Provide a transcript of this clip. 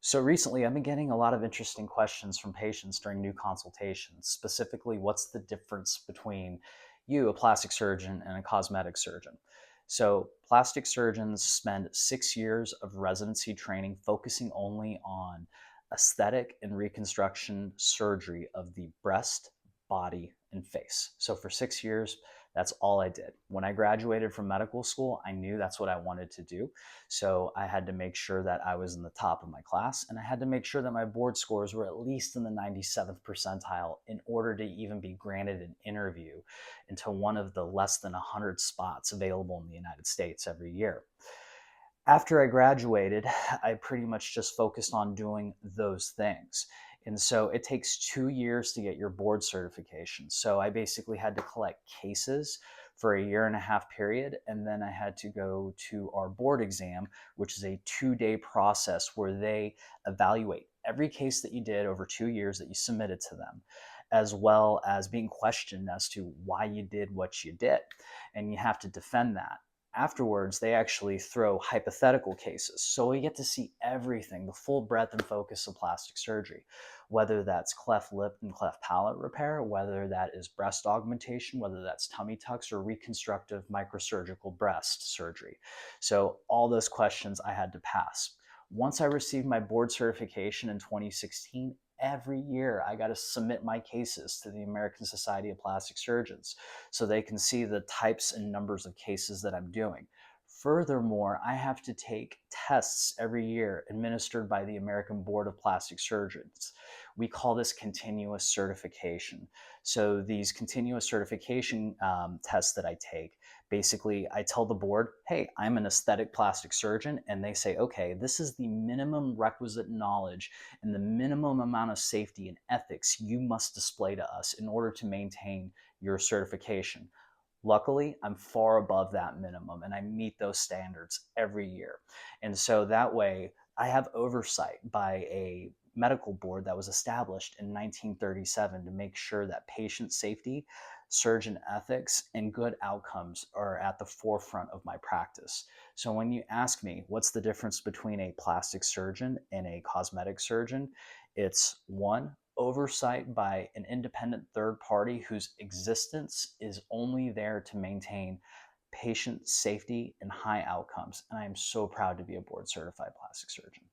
So recently, I've been getting a lot of interesting questions from patients during new consultations. Specifically, what's the difference between you, a plastic surgeon, and a cosmetic surgeon? So, plastic surgeons spend 6 years of residency training focusing only on aesthetic and reconstruction surgery of the breast, body, and face. So, for 6 years, that's all I did. When I graduated from medical school, I knew that's what I wanted to do. So I had to make sure that I was in the top of my class, and I had to make sure that my board scores were at least in the 97th percentile in order to even be granted an interview into one of the less than 100 spots available in the United States every year. After I graduated, I pretty much just focused on doing those things. And so it takes 2 years to get your board certification. So I basically had to collect cases for a year and a half period. And then I had to go to our board exam, which is a 2 day process where they evaluate every case that you did over 2 years that you submitted to them, as well as being questioned as to why you did what you did. And you have to defend that. Afterwards, they actually throw hypothetical cases. So we get to see everything, the full breadth and focus of plastic surgery, whether that's cleft lip and cleft palate repair, whether that is breast augmentation, whether that's tummy tucks or reconstructive microsurgical breast surgery. So all those questions I had to pass. Once I received my board certification in 2016, every year I got to submit my cases to the American Society of Plastic Surgeons so they can see the types and numbers of cases that I'm doing. Furthermore, I have to take tests every year administered by the American Board of Plastic Surgeons. We call this continuous certification. So, these continuous certification tests that I take, basically, I tell the board, hey, I'm an aesthetic plastic surgeon. And they say, okay, this is the minimum requisite knowledge and the minimum amount of safety and ethics you must display to us in order to maintain your certification. Luckily, I'm far above that minimum and I meet those standards every year. And so that way, I have oversight by a medical board that was established in 1937 to make sure that patient safety, surgeon ethics, and good outcomes are at the forefront of my practice. So when you ask me what's the difference between a plastic surgeon and a cosmetic surgeon, it's one, oversight by an independent third party whose existence is only there to maintain patient safety and high outcomes. And I am so proud to be a board certified plastic surgeon.